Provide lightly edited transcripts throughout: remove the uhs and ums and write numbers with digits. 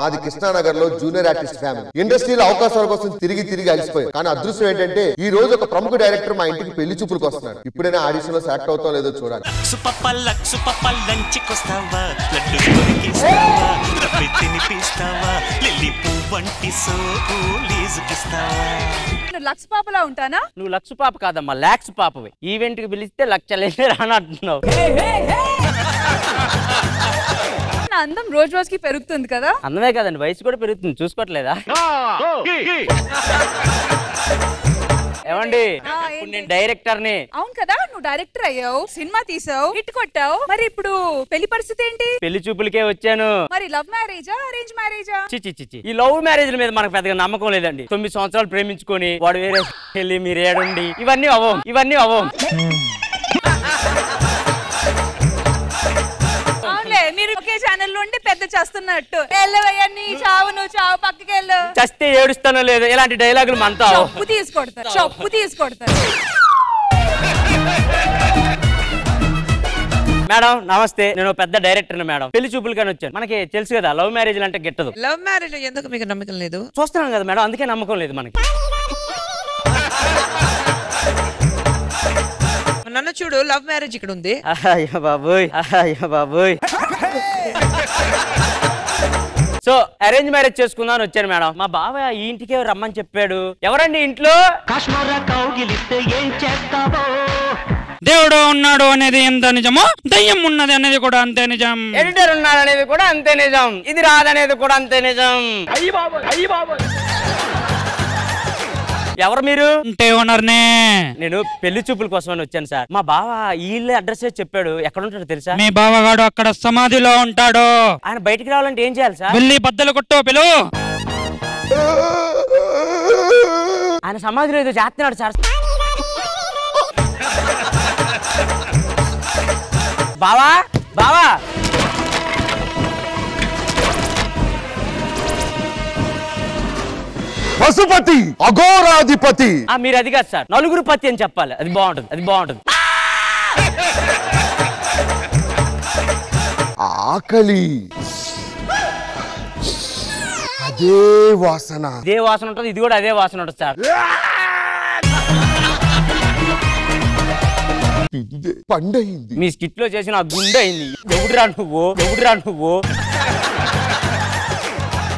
మాది కృష్ణానగర్ లో junior artist family. ఇండస్ట్రీలో అవకాశాల కోసం తిరిగి అలసిపోయాం. కానీ అదృష్టం ఏంటంటే ఈ రోజు ఒక ప్రముఖ డైరెక్టర్ మా ఇంటికి పెళ్లి చూపులకు వస్తున్నాడు. ఇప్పుడైనా ఆడిషన్ లో సెలెక్ట్ అవుతాం లేదో చూడాలి. లక్స్ పాపలా ఉంటానా? నువ్వు లక్స్ పాప కాదమ్మా, లాక్స్ పాపవి. ఈవెంట్ కి పిలిస్తే లక్షలేని రానంటున్నావు. అందం రోజు రోజుకి పెరుగుతుంది కదా? అందమే కదండి, వయసు కూడా పెరుగుతుంది, చూసుకోవట్లేదా? ఏమండి, నేను డైరెక్టర్ ని. అవును కదా, నువ్వు డైరెక్టర్ అయ్యావు, సినిమా తీసావు, హిట్ కొట్టావు. మరి ఇప్పుడు పెళ్లి పరిస్థితి ఏంటి? పెళ్లి చూపులకే వచ్చాను. మరి లవ్ మ్యారేజా అరేంజ్ మ్యారేజా? చిచి ఈ లవ్ మ్యారేజ్ మీద మనకు పెద్దగా నమ్మకం లేదండి. 9 సంవత్సరాలు ప్రేమించుకొని వాడు వేరే వెళ్ళి మీరు ఏడుండి ఇవన్నీ అవ్వం. మీరు ఒకే ఛానల్ నుండి పెద్ద చేస్తున్నట్టు వెళ్ళవయ్యా, నీ చావు నువ్వు చావు, పక్కకి వెళ్ళు. చస్తే ఏడుస్తానో లేదు, ఇలాంటి డైలాగులు మనతో చెప్పు తీసుకొడతారు. మేడం నమస్తే, నేను పెద్ద డైరెక్టర్ మేడం. పెళ్లి చూపులు కానీ వచ్చాను. మనకి తెలుసు కదా లవ్ మ్యారేజ్ అంటే గిట్టదు. లవ్ మ్యారేజ్ ఎందుకు మీకు నమ్మకం లేదు? చూస్తున్నాం కదా మేడం, అందుకే నమ్మకం లేదు మనకి. నన్ను చూడు, లవ్ మ్యారేజ్ ఇక్కడ ఉంది. అయ్యో బాబోయ్. సో అరేంజ్ మ్యారేజ్ చేసుకుందామని వచ్చాను మేడం. మా బావ ఈ ఇంటికే రమ్మని చెప్పాడు. ఎవరండి ఇంట్లో? దేవుడు ఉన్నాడు అనేది ఎంత నిజమో, దయ్యం ఉన్నది అనేది కూడా అంతే నిజం. ఎడిటర్ ఉన్నాడు అనేది కూడా అంతే నిజం. ఇది రాదనేది కూడా అంతే నిజం. ఎవరు మీరు? అంటే ఓనర్నే. నేను పెళ్లి చూపుల కోసం వచ్చాను సార్. మా బావ వీళ్ళే అడ్రస్ చెప్పాడు. ఎక్కడ ఉంటాడు తెలుసా? మీ బావగాడు అక్కడ సమాధిలో ఉంటాడు. ఆయన బయటికి రావాలంటే ఏం చేయాలి సార్? వెళ్ళి బద్దలు కొట్టు పిలు. ఆయన సమాధిలో ఏదో చేస్తున్నాడు సార్. బావా పశుపతి అఘోరాధిపతి. మీరు అది కాదు సార్, నలుగురు పతి అని చెప్పాలి. అది బాగుంటుంది. ఆకలి, అదే వాసన ఉంటుంది. ఇది కూడా అదే వాసన ఉంటుంది సార్. పండయింది. మీ స్కిట్ లో చేసిన గుండె అయింది. ఎవడురా నువ్వు?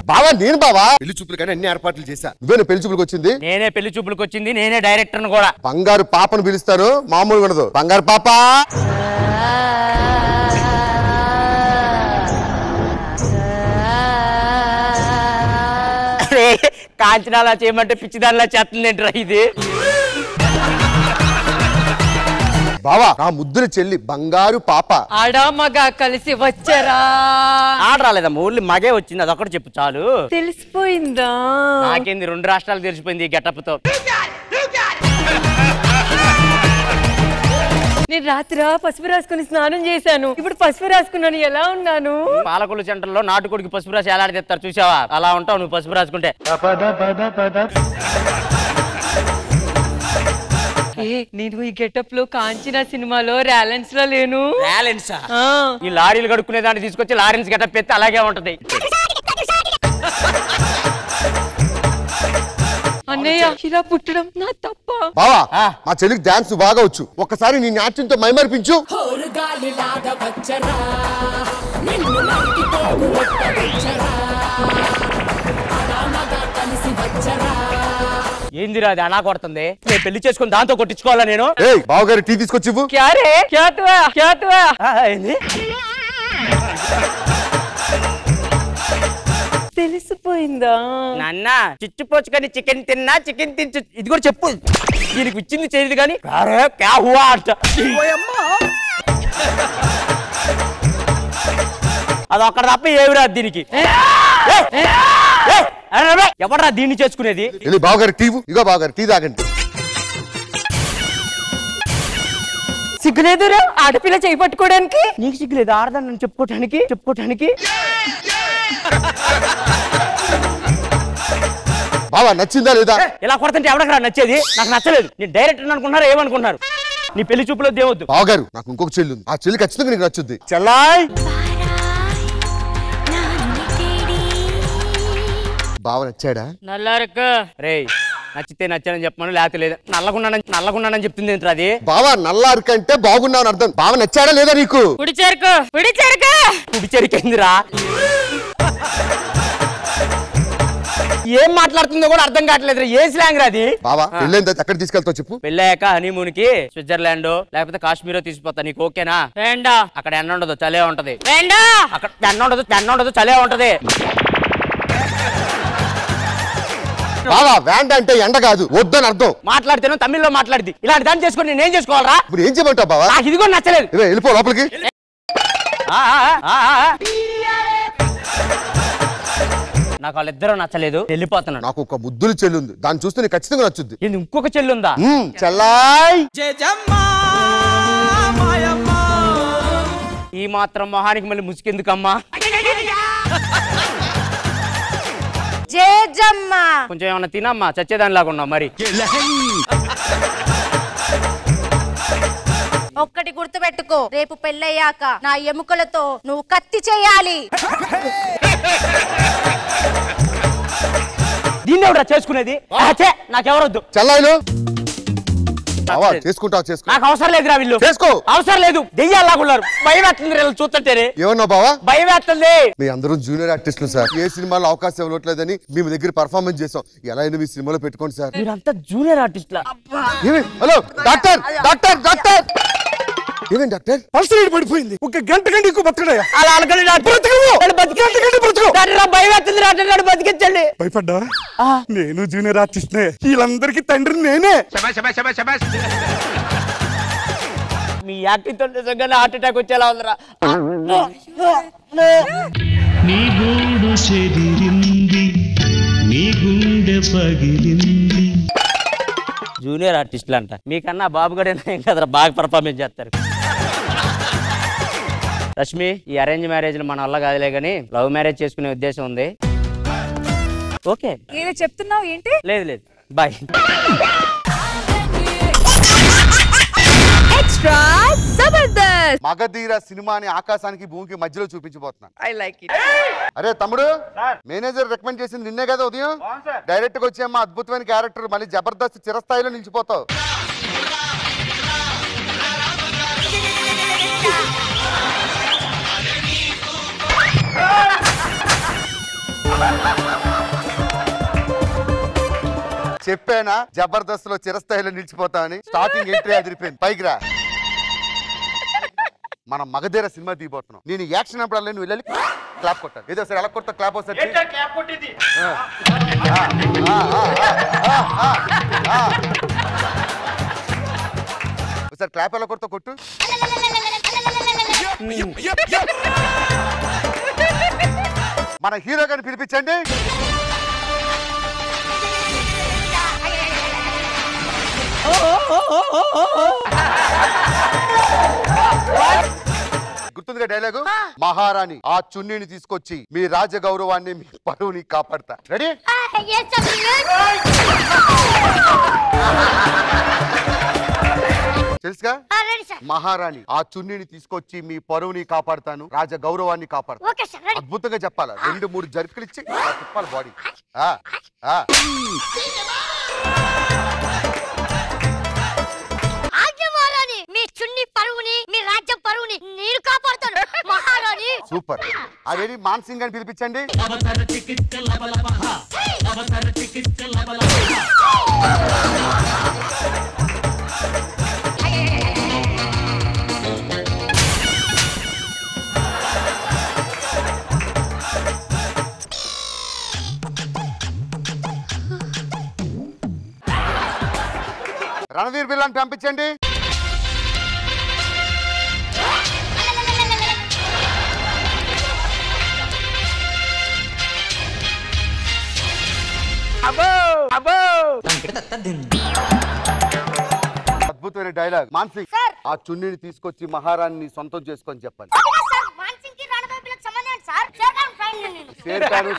బావా నేను బావా పెళ్లి చూపులు కానీ అన్ని ఏర్పాట్లు చేశా. నువ్వేనా పెళ్లి చూపులకు వచ్చింది? నేనే పెళ్లి చూపులకు వచ్చింది, నేనే డైరెక్టర్ కూడా. బంగారు పాపను పిలుస్తారు, మామూలుగా ఉండదు. బంగారు పాప, కాంచనాలా చేయమంటే పిచ్చిదానిలా చేస్తుంది ఏంట్రా ఇది? బావా నా ముద్దుల చెల్లి బంగారు పాప. ఆడా మగ కలిసి వచ్చారా? ఆడ రాలేదమ్మా, ఊర్లో మగే వచ్చింది, అదొకటి చెప్పు చాలు. తెలిసిపోయిందా? నాకేంది 2 రాష్ట్రాలు తెలిసిపోయింది ఈ గెటప్ తో. నేను రాత్రి పసుపు రాసుకుని స్నానం చేశాను, ఇప్పుడు పసుపు రాసుకున్నాను. ఎలా ఉన్నాను? పాలకొల్లు సెంటర్ లో నాటుకోడికి పసుపు రాసి ఎలాంటి తెస్తారు చూసావా? అలా ఉంటావు నువ్వు పసుపు రాసుకుంటే. నేను ఈ గెటప్ లో కాంచనా సినిమాలో ర్యాలెన్స్ లో లేను. ర్యాలెన్సా? ఈ లారీలు కడుక్కునే దాన్ని తీసుకొచ్చి లారెన్స్ గెటప్ ఎత్తే అలాగే ఉంటది. అన్నయ్య ఇలా పుట్టడం నా తప్ప? బావా మా చెల్లికి డాన్స్ బాగా వచ్చు, ఒక్కసారి నీ నాట్యంతో మైమర్పించు. ఏందిరా అది అలా కొడుతుంది? నేను పెళ్లి చేసుకుని దాంతో కొట్టించుకోవాలా నేను? బావగారు టీ తీసుకొచ్చివ్వు. తెలిసిపోయిందా? నాన్న చిచ్చిపోచ్చు కానీ చికెన్ తిన్నా, చికెన్ తించు. ఇది కూడా చెప్పు. దీనికి ఇచ్చింది చేయదు కానీ అది ఒక్కడ తప్ప ఏమి రాదు దీనికి. ఎవడరా దీన్ని చేసుకునేది? బావగారు టీ ఇగో, బావగారు టీ తాగండి. సిగ్గులేదురా ఆడపిల్ల చేయి పట్టుకోవడానికి? నీకు సిగ్గులేదు ఆడదాన్ని చెప్పుకోవటానికి? బావా నచ్చిందా లేదా? ఇలా కొడుతుంటే ఎవడకరా నచ్చేది? నాకు నచ్చలేదు. నేను డైరెక్టర్ అనుకుంటున్నారు, ఏమనుకుంటున్నారు? నీ పెళ్లి చూపులో దేవద్దు. బావగారు నాకు ఇంకొక చెల్లి ఉంది, ఆ చెల్లి ఖచ్చితంగా నీకు నచ్చుద్ది. చెల్లాయ్ బావ నచ్చాడా? నల్లారక్క రే నచ్చితే నచ్చానని చెప్పమను, లేకపోతే లేదు. నల్లగున్నానని చెప్తుంది ఏంటి అది? బావా నల్లారు కంటే బాగున్నావు అర్థం. బావ నచ్చాడా లేదా నీకు? కుడి చెరికేందిరా? ఏం మాట్లాడుతుందో కూడా అర్థం కావట్లేదు. ఏ స్లాంగ్ రాది? బావా పెళ్ళైన తర్వాత ఎక్కడ తీసుకెళ్తావు చెప్పు? పెళ్ళాక హనీమూన్ కి స్విట్జర్లాండ్ లేకపోతే కాశ్మీర్ తీసుకుపోతా. నీకు ఓకేనా? వేండా. అక్కడ ఎండ ఉండదు, చలే ఉంటది. వేండా. అక్కడ ఎండ ఉండదు, చలే ఉంటది. బావా వ్యాండ్ అంటే ఎండ కాదు, వద్దని అర్థం. మాట్లాడితేనో తమిళ్లో మాట్లాడింది. ఇలాంటి దాన్ని చేసుకుని నేనేం చేసుకోవాలరా? ఇప్పుడు ఏం చేయమంటావు బావా? నాకు ఇది కూడా నచ్చలేదు. వెళ్ళిపో లోపలికి. నాకు వాళ్ళిద్దరూ నచ్చలేదు, వెళ్ళిపోతున్నాను. నాకు ఒక ముద్దులు చెల్లి ఉంది, దాన్ని చూస్తే నీకు ఖచ్చితంగా నచ్చుద్ది. ఇంకొక చెల్లి ఉందా? చెల్లాయ్. ఈ మాత్రం మొహానికి మళ్ళీ ముసుకెందుకమ్మా? కొంచెం ఏమన్నా తినమ్మా, చచ్చేదాని లాగా ఉన్నావు మరి. ఒక్కటి గుర్తు పెట్టుకో, రేపు పెళ్ళయ్యాక నా ఎముకలతో నువ్వు కత్తి చేయాలి. దీన్ని ఎవరా చేసుకునేది? నాకెవరొద్దు. చెల్లాయిలు చేసుకుంటావు చేసుకో. నాకు అవసరం లేదురా వీళ్ళు. చేసుకో. అవసరం లేదు. దెయ్యాలాగున్నారు. భయం వేస్తుంది వీళ్ళు చూస్తుంటేనే. ఏమన్నా బావా? భయం వేస్తుంది. మీ అందరూ జూనియర్ ఆర్టిస్టులు సార్. ఏ సినిమాలో అవకాశం ఇవ్వట్లేదని మేము దగ్గర పర్ఫార్మెన్స్ చేసాం. ఎలా అయినా మీ సినిమాలో పెట్టుకోండి సార్. మీరంతా జూనియర్ ఆర్టిస్టులా? Hello doctor doctor doctor. ఏమేం డాక్టర్? పల్స్ రేట్ పడిపోయింది. ఒక గంట కంటే ఎక్కువ బతకడాయా? అలా అనకండి డాక్టర్. భయం వేస్తుంది డాక్టర్, బతికించండి. భయపడ్డా? నేను జూనియర్ ఆర్టిస్ట్ నే, వీళ్ళందరికీ తండ్రి నేనే. మీ యాక్టింగ్ తో నిజంగానే హార్ట్ అటాక్ వచ్చేలా ఉందిరా. నీ గూడు చెదిరింది, నీ గుండె పగిలింది. జూనియర్ ఆర్టిస్టులు అంట. మీకన్నా బాబు గడే కదా బాగా పర్ఫార్మెన్స్ చేస్తారు. రష్మి, ఈ అరేంజ్ మ్యారేజ్ మన వల్ల కాదులే గానీ లవ్ మ్యారేజ్ చేసుకునే ఉద్దేశం ఉంది. ఓకే ఏదో చెప్తున్నావు ఏంటి? లేదు బాయ్. ఎక్స్ట్రా జబర్దస్త్ మగధీర సినిమాని ఆకాశానికి భూమికి మధ్యలో చూపించబోతున్నాను. I like it. అరే తమ్ముడు, మేనేజర్ రికమెండ్ చేసింది నిన్నే కదా ఉదయం? డైరెక్ట్ గా వచ్చేమ్మా, అద్భుతమైన క్యారెక్టర్, మళ్ళీ జబర్దస్త్ చిరస్థాయిలో నిలిచిపోతావు. చెప్పానా జబర్దస్త్ లో చిరస్థాయిలో నిలిచిపోతావని? స్టార్టింగ్ ఎంట్రీ అదిరిపోయింది. పైకి రా. మనం మగధీర సినిమా తీయబోతున్నాం. నేను యాక్షన్ అప్పుడు నువ్వు వెళ్ళి క్లాప్ కొట్టాను. ఏదో సరే ఎలా కొడతా క్లాప్ వస్తుంది. ఒకసారి క్లాప్ ఎలా కొడతా కొట్టు. మన హీరో గారిని పిలిపించండి. గుర్తుందిగా డైలాగు? మహారాణి ఆ చున్నీని తీసుకొచ్చి మీ రాజ గౌరవాన్ని, మీ పరువుని కాపాడతా. రెడీ? తెలుసుగా? మహారాణి ఆ చున్నీని తీసుకొచ్చి మీ పరువుని కాపాడుతాను, రాజ గౌరవాన్ని కాపాడుతాను. అద్భుతంగా చెప్పాలా. 2-3 జర్కులు ఇచ్చి తిప్పాలి బాడీ. సూపర్. అదేది మాన్సింగ్ అని పిలిపించండి. రణవీర్ బిల్లాని పంపించండి. అద్భుతమైన డైలాగ్. మాన్సింగ్ ఆ చున్నీని తీసుకొచ్చి మహారాణిని సొంతం చేసుకొని చెప్పాలి.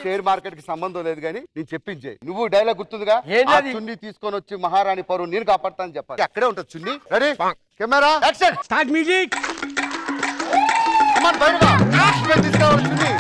షేర్ మార్కెట్ కి సంబంధం లేదు కానీ నేను చెప్పించే. నువ్వు డైలాగ్ గుర్తుందిగా? ఆ చున్నీ తీసుకొని వచ్చి మహారాణి పరువు నేను కాపాడతానని చెప్పాలి. అక్కడే ఉంటుంది చున్నీ. Ready, camera, action, start music. తీసుకోవాలి చున్నీ.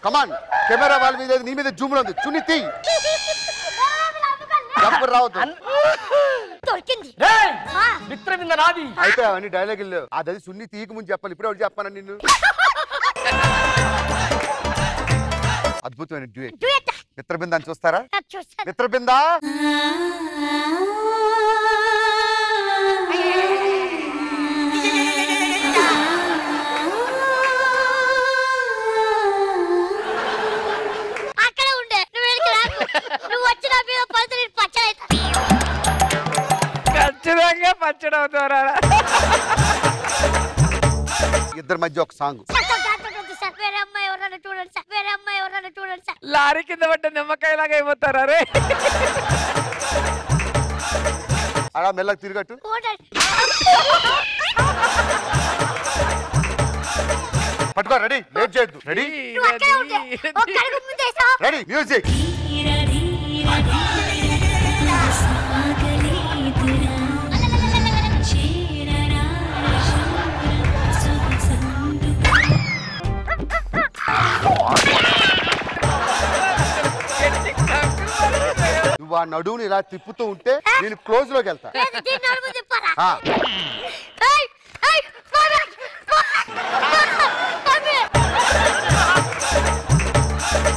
కమాన్ కెమెరా వాళ్ళ మీద నీ మీద జూమ్ లో ఉంది చున్ని తీ ఎప్పుడు రావద్దు మిత్రవింద నాది అయితే అవన్నీ డైలాగ్ లేవు అది సున్ని తీయక ముందు చెప్పాలి ఇప్పుడు ఎవరు చెప్పాను నిన్ను అద్భుతమైన డ్యూయట్ మిత్రబిందాన్ని చూస్తారా మిత్రబిందా ఖచ్చితంగా పచ్చడవుతారా ఇద్దరి మధ్య ఒక సాంగ్ లారీ కింద పడ్డ నిమ్మకాయలాగా అయిపోతారా రే అలా మెల్లగా తిరగట్టు పట్టుకో రెడీ లేట్ చేయొద్దు రెడీ రెడీ మ్యూజిక్ నువ్వు ఆ నడువుని ఇలా తిప్పుతూ ఉంటే నేను క్లోజ్ లోకి వెళ్తా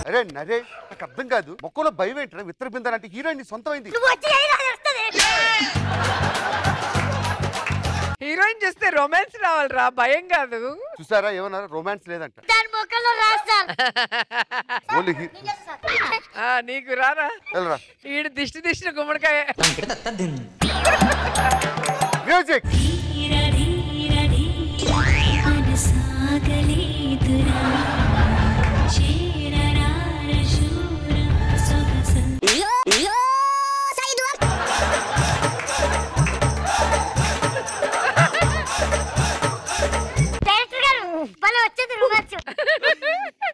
అరే నరే నాకు అర్థం కాదు మొక్కలో భయం ఏంటరా మిత్రబిందన్ అంటే హీరోయిన్ సొంతమైంది హీరోయిన్ చేస్తే రొమాన్స్ రావాలిరా భయం కాదు చూసారా ఏమన్నా రొమాన్స్ లేదంట నీకు రారా ఈడు దిష్టి గుమ్మడికాయ మ్యూజిక్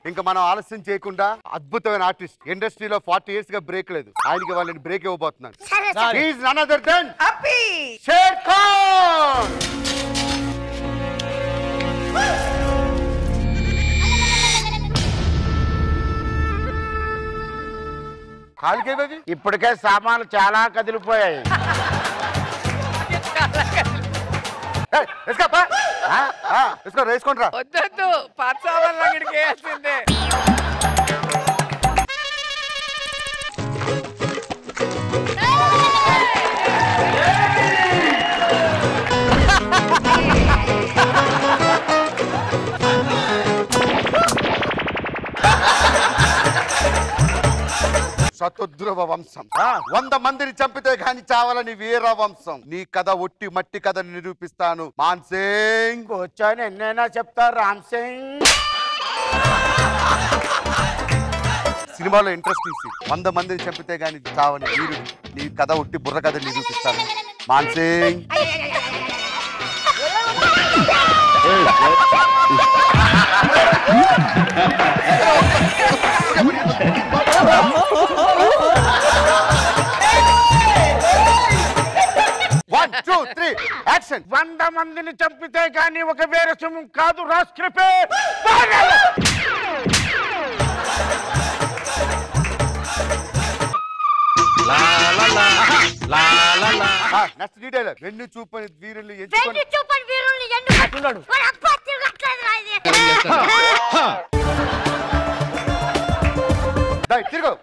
ఇంకా మనం ఆలస్యం చేయకుండా అద్భుతమైన ఆర్టిస్ట్ ఇండస్ట్రీలో 40 years గా బ్రేక్ లేదు ఆయనకి వాళ్ళని బ్రేక్ ఇవ్వబోతున్నాను షేర్ ఖాన్ కాలికేవి ఇప్పటికే సామాన్లు చాలా కదిలిపోయాయి వేసుకోండి వద్దు పాత సామాన్లు అక్కడికి వేయాల్సిందే శతద్రువ వంశం 100 మందిని చంపితే గాని చావాలని వీర వంశం నీ కథ ఒట్టి మట్టి కథ నిరూపిస్తాను మాన్ సింగ్ వచ్చాను ఎన్నైనా చెప్తారు రామ్ సింగ్ సినిమాలో ఇంట్రెస్టింగ్ సీన్ 100 మందిని చంపితే గాని చావని వీరుడు నీ కథ ఒట్టి బుర్ర కథ నిరూపిస్తాను Maan Singh One, two, three, action! 100 మందిని చంపితే కానీ ఒక వేరే సింహం కాదు రాష్ట్రపే నెక్స్ట్ డీటెయిల్ వెన్ను చూపని వీరుల్ని తిరుగు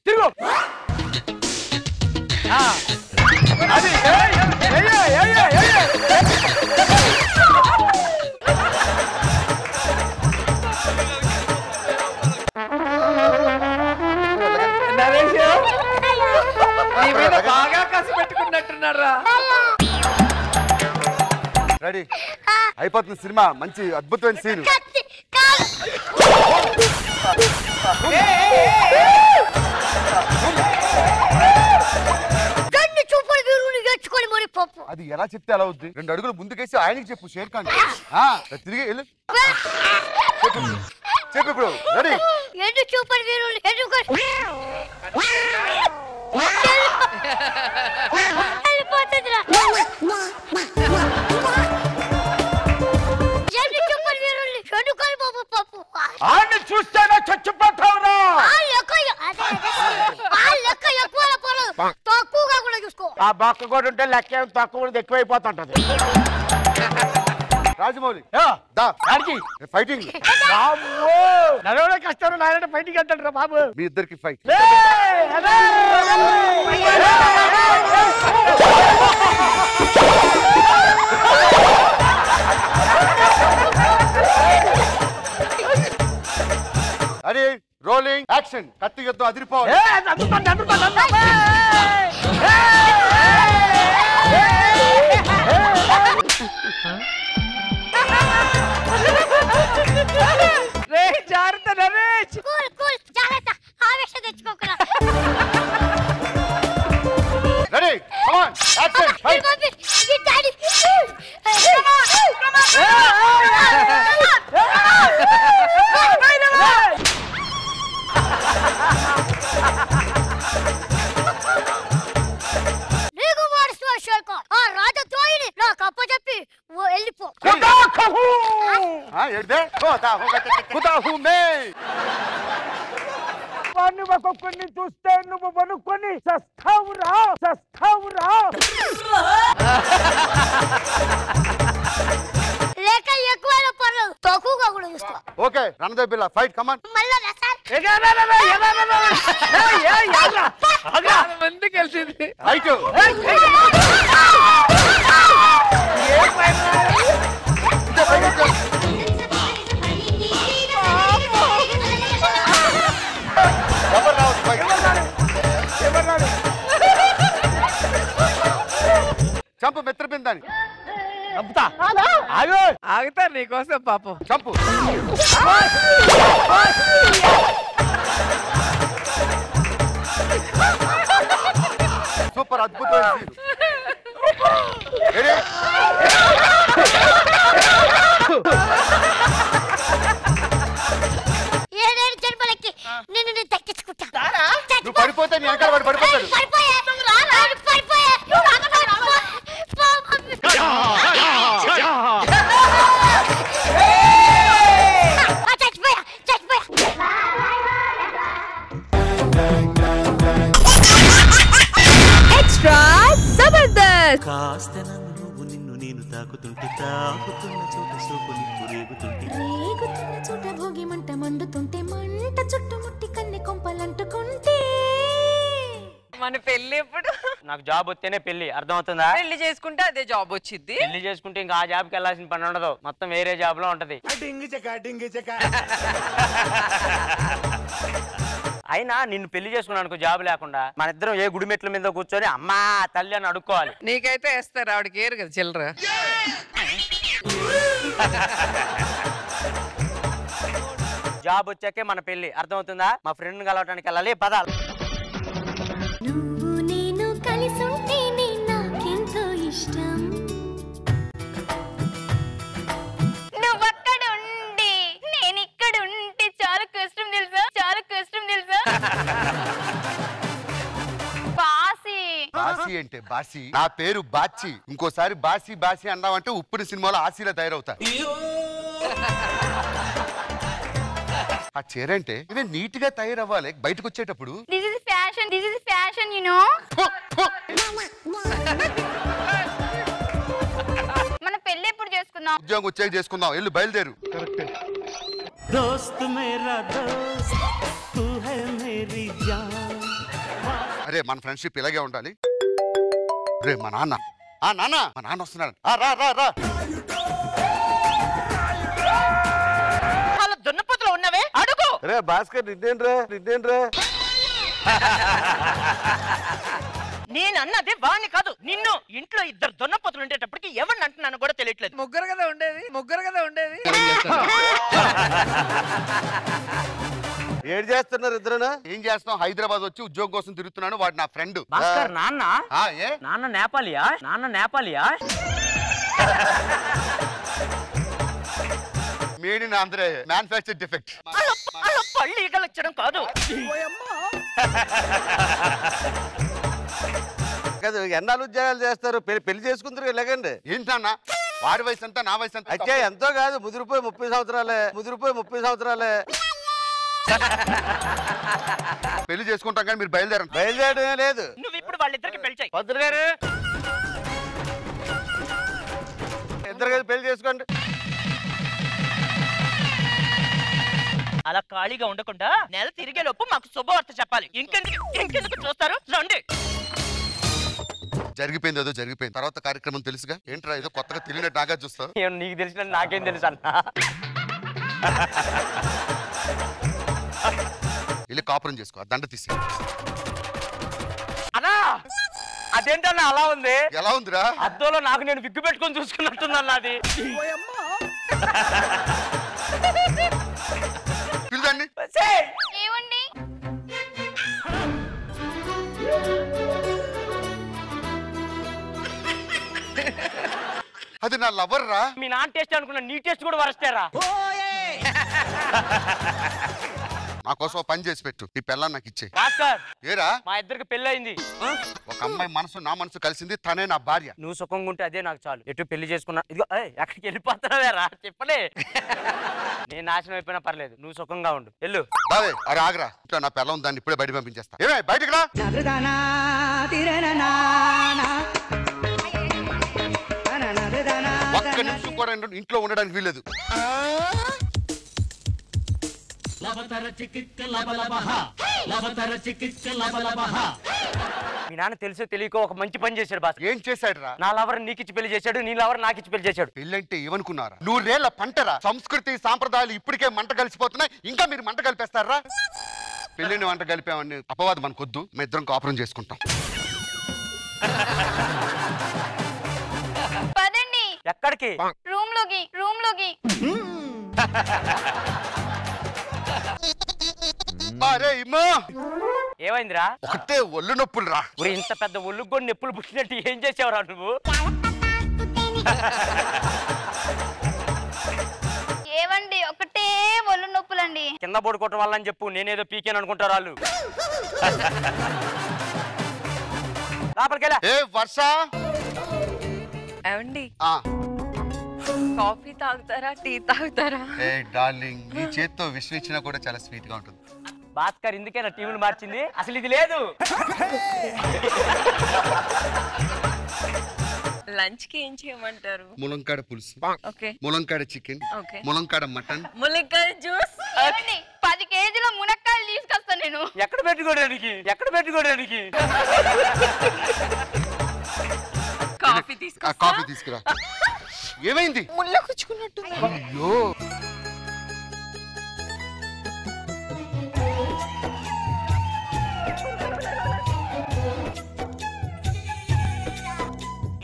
తిరుగు అది నరేష్ నీ మీద బాగా కసి పెట్టుకున్నట్టున్నారా రెడీ అయిపోతుంది సినిమా మంచి అద్భుతమైన సీన్ అది ఎలా చెప్తే అలా అవుద్ది 2 అడుగులు ముందుకేసి ఆయనకి చెప్పు షేర్ ఖాన్ తిరిగి వెళ్ళు చెప్పు ఇప్పుడు రెడీ ఆయన చూస్తేనే చచ్చిపో బొక్క కూడా ఉంటే లెక్క ఏం తక్కువ ఉంటే ఎక్కువైపోతుంటది. రాజమౌళి దా ఫైటింగ్. నడవడే కష్టం, నాయన ఫైటింగ్ అంటాడు రా బాబు. మీ ఇద్దరికి ఫైట్. అరే రోలింగ్ యాక్షన్. కత్తి యుద్ధం అదిరిపోవాలి. జాగ్రత్త నరేష్. ఆవేశం తెచ్చుకోకురా. Ready come on action fight. నాకు అప్పచెప్పి వెళ్ళిపో. వాడిని ఒక్కొక్కరిని చూస్తే నువ్వు వనుక్కొని సస్తావురా. లేక ఎక్కువైన పర్లేదు, తక్కువగా కూడా చూసుకో. Okay Randev Billa fight come on. మళ్ళా సార్ మంది కలిసింది. ఫైట్. చంపు మిత్రబిందాన్ని. ఆగుతారు నీకోసం పాపం. చంపు. సూపర్ అద్భుతమైన ఏడేడు జన్మలకి నిన్ను దక్కించుకుంటా. నువ్వు పడిపోతే నీ వెనకాల వాడు పడిపోతాడు. ఎక్స్ట్రా జబర్దస్త్. కాస్త నువ్వు నిన్ను నేను తాకుతుంటే తాకుతున్న చోట సోపు నిప్పు రేగుతుంటే రేగుతున్న చోట భోగి మంట మండుతుంటే మంట చుట్టుముట్టి కన్నె కొంపలంటుకుంటే. మన పెళ్లి ఎప్పుడు? నాకు జాబ్ వస్తేనే పెళ్లి, అర్థమవుతుందా? పెళ్లి చేసుకుంటే అదే జాబ్ వచ్చింది. పెళ్లి చేసుకుంటే ఇంకా ఆ జాబ్కి వెళ్ళాల్సిన పని ఉండదు, మొత్తం వేరే జాబ్ లో ఉంటది. అయినా నిన్ను పెళ్లి చేసుకున్నాను అనుకో జాబ్ లేకుండా, మన ఇద్దరం ఏ గుడి మెట్ల మీద కూర్చొని అమ్మా తల్లి అని అడుక్కోవాలి. నీకైతే వేస్తారు, ఆవిడకి ఏరు కదా చిల్లర. జాబ్ వచ్చాకే మన పెళ్లి, అర్థమవుతుందా? మా ఫ్రెండ్ కలవటానికి వెళ్ళాలి, పదాలు. నువ్వు నేను కలిసి ఉంటేనే నాకెంతో ఇష్టం. నువ్వక్కడ ఉండి నేను ఇక్కడ ఉంటే చాలా కష్టం తెలుసా, చాలా కష్టం తెలుసా. బాసి బాసి అంటే బాసి, నా పేరు బాచి. ఇంకోసారి బాసి బాసి అన్నావంటే ఉప్పుడు సినిమాలో ఆశీలా తయారవుతా. ఆ చీరంటే ఇవే నీట్ గా తయారవ్వాలి బయటకు వచ్చేటప్పుడు. This is fashion you know. మన పెళ్లి ఎప్పుడు చేసుకుందాం? ఉద్యోగం వచ్చాక చేసుకుందాం, వెళ్ళు బయలుదేరు. దోస్త్ మేరా దోస్త్ తూ హై మేరీ జాన్. అరే మన ఫ్రెండ్షిప్ ఇలాగే ఉండాలి. రే మా నాన్న, మా నాన్న వస్తున్నాడు. రా రా రా. దున్నపోతులో ఉన్నవే అడుగు. రే భాస్కర్ నిన్నేంట్రా. నేను అన్నది వాణ్ణి కాదు నిన్ను. ఇంట్లో ఇద్దరు దున్నపోతులు ఉండేటప్పటికి ఎవరిని అంటున్నాను కూడా తెలియట్లేదు. ముగ్గురు కదా ఉండేది. ఏం చేస్తున్నారు ఇద్దరునా? ఏం చేస్తాం, హైదరాబాద్ వచ్చి ఉద్యోగం కోసం తిరుగుతున్నాను. వాడు నా ఫ్రెండ్. భాస్కర్ నాన్న ఏ నాన్న నేపాలియా? Made in Andhra, manufacture defect. పళ్ళు ఈగలొచ్చడం కాదు. ఎన్నాళ్ళు ఉద్యోగాలు చేస్తారు, పెళ్లి చేసుకుంటారు ఎలాగండి? ఏంటన్నా వాడి వయసు అంతా నా వయసు అంతా? అయితే ఎంతో కాదు, ముదిరిపోయి 30 సంవత్సరాలే. పెళ్లి చేసుకుంటాం కానీ మీరు బయలుదేరండి. బయలుదేరడమే లేదు. నువ్వు ఇప్పుడు వాళ్ళిద్దరికి పెళ్లి చేయి. పంతులు గారు ఇద్దరు కలిసి పెళ్లి చేసుకోండి. అలా ఖాళీగా ఉండకుండా నెల తిరిగే లోపు మాకు శుభవార్త చెప్పాలి. ఇంకెందుకు చూస్తారు? రండి. జరిగిపోయింది ఏదో జరిగిపోయింది. తర్వాత కార్యక్రమం తెలుసుగా. ఏంట్రా ఏదో కొత్తగా తెలియనట్టు నాగా చూస్తావు? నీకు తెలిసిన నాకేం తెలుసు అన్న. వెళ్ళి కాపురం చేసుకో. దండ తీసి. అన్నా అదేంటన్నా అలా ఉంది? ఎలా ఉందిరా? అద్దంలో నాకు నేను విగ్గు పెట్టుకొని చూసుకున్నట్టుందన్న అది. పిల్లదాన్ని ఏమండి అది నా లవర్ రా. మీ నాన్న టేస్ట్ అనుకున్నా, నీ టేస్ట్ కూడా వరస్తారా? నా కోసం పని చేసి పెట్టు. నీ పిల్లని నాకు ఇచ్చే. భాస్కర్ ఏరా మా ఇద్దరికి పెళ్ళయింది. ఒక అమ్మాయి మనసు నా మనసు కలిసింది. తనే నా భార్య. నువ్వు సుఖంగా ఉంటే అదే నాకు చాలు. ఎటు పెళ్లి చేసుకున్నా ఇదిగో ఎక్కడికి వెళ్ళిపోతున్నావేరా చెప్పలే. నేను నాశనం అయిపోయినా పర్లేదు, నువ్వు సుఖంగా ఉండు. వెళ్ళు. బావే అరే ఆగరా. ఇంట్లో నా పిల్ల ఉంది, దాన్ని ఇప్పుడే బయట పంపించేస్తా. ఏమే బయటకు రా. ఒక్క నిమిషం కూడా ఇంట్లో ఉండడానికి వీలేదు. మీ నాన్న తెలుసో తెలియకో ఒక మంచి పని చేశాడు బాస్. ఏం చేశాడు రా? నా లవర్ నీకిచ్చి పెళ్లి చేశాడు, నీ లవర్ నాకిచ్చి పెళ్లి చేశాడు. పెళ్ళంటే ఏమనుకున్నారా? 100 ఏళ్ల పంటరా. సంస్కృతి సాంప్రదాయాలు ఇప్పటికే మంట కలిసిపోతున్నాయి, ఇంకా మీరు మంట కలిపేస్తారా? పెళ్ళిని వంట కలిపామని అపవాదం మనకొద్దు. మేము ఇద్దరం కాపురం చేసుకుంటాం. పదండి. ఎక్కడికి? రూమ్ లోకి. ఏమైందిరా? ఒకటే ఒళ్ళు నొప్పులు రా. ఇంత పెద్ద ఒళ్ళు కూడా నొప్పులు పుట్టినట్టు ఏం చేసావురా నువ్వు? ఏవండి ఒకటే ఒళ్ళు నొప్పులండి. కింద పడుకోవటం వల్ల అని చెప్పు, నేనేదో పీకేను అనుకుంటారు వాళ్ళు. లోపలికెళ్ళా. ఏ వర్ష ఏమండి కాఫీ తాగుతారా, టీ తాగుతారా? ఏ డార్లింగ్, నీ చేత్తో విషయం ఇచ్చినా కూడా చాలా స్వీట్ గా ఉంటుంది. భాస్కర్ ఇందుకేనా టీవీలు మార్చింది? అసలు ఇది లేదు. లంచ్ కి ఏం చేయమంటారు? ములంకాడ పులుసు, ఓకే, ములంకాడ చికెన్, ఓకే, ములంకాడ మటన్, ములక్కాయ జ్యూస్. 10 కేజీల మునక్కాయలు తీసుకొస్తా నేను. ఎక్కడ పెట్టుకోవడానికి? కాఫీ తీసుకొస్తా. కాఫీ తీసుకురా. ఏమైంది? ముళ్ళ కుచ్చుకున్నట్టు. అయ్యో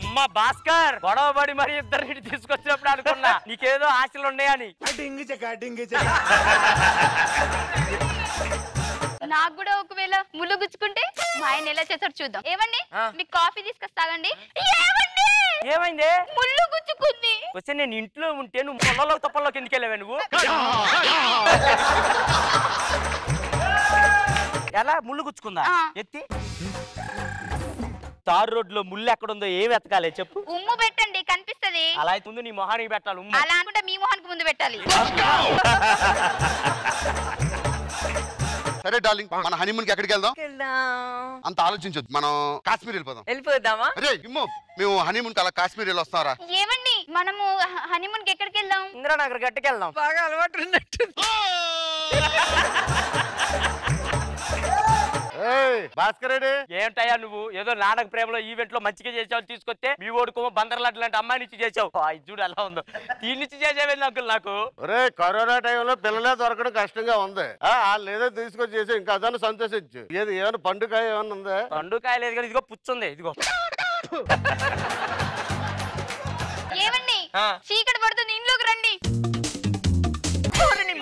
అమ్మా భాస్కర్, గొడవ పడి మరి ఇద్దరిని తీసుకొచ్చినప్పుడు అనుకున్నా నీకేదో ఆశలు ఉన్నాయని. నాకు కూడా ఒకవేళ ముళ్ళు గుచ్చుకుంటే మా ఆయన ఎలా చేస్తాడు చూద్దాం. ఏమండి మీకు కాఫీ తీసుకొస్తాగండి. ఏమైంది? ముళ్ళు గుచ్చుకుంది. వచ్చే నేను ఇంట్లో ఉంటే నువ్వు పొలంలో తప్పల్లోకి ఎందుకు వెళ్ళావే నువ్వు? ఎలా ముళ్ళు గుచ్చుకుందా? ఎత్తి తారు రోడ్లో ముళ్ళు ఎక్కడుందో ఏమి ఎతకాలి చెప్పు. ఉమ్ము పెట్టండి కనిపిస్తది. అలా అయితే ముందు నీ మొహానికి పెట్టాలి ఉమ్ము. అలా అనుకుంటే మీ మొహానికి ముందు పెట్టాలి. సరే డార్లింగ్, మన హనీమూన్ కి ఎక్కడికి వెళ్దాం? అంత ఆలోచించొద్దు, మనం కాశ్మీర్ వెళ్ళిపోదామా? అరే ఇమ్మో, మేము హనీమూన్ కి అలా కాశ్మీర్ వెళ్ళి వస్తారా? ఏమండి మనము హనీమూన్ కి ఎక్కడికి వెళ్దాం? ఇంద్రానగర్ గట్టుకు వెళ్దాం. బాగా అలవాటు ఉన్నట్టు. భాస్కర్ రెడ్డి ఏంటయ్యా నువ్వు ఏదో నాటక ప్రేమలో ఈవెంట్ లో మంచిగా చేసావు, తీసుకొస్తే మీ ఓడుకోమో బందర్లాంటి లాంటి అమ్మాయి నుంచి చేసావు. చూడు ఎలా ఉందో. దీని నుంచి చేసేవేంది అంకుల్ నాకు? ఒరే కరోనా టైంలో పిల్లలే దొరకడం కష్టంగా ఉంది. వాళ్ళు ఏదో తీసుకొచ్చి చేసి ఇంకా అదన్నా సంతోషించు. ఏది ఏమైనా పండుగ ఏమన్నా ఉందా? పండుగ లేదు కానీ ఇదిగో పుచ్చుంది. ఇదిగో ఏమండి చీకటి పడుతుంది, ఇంట్లోకి రండి.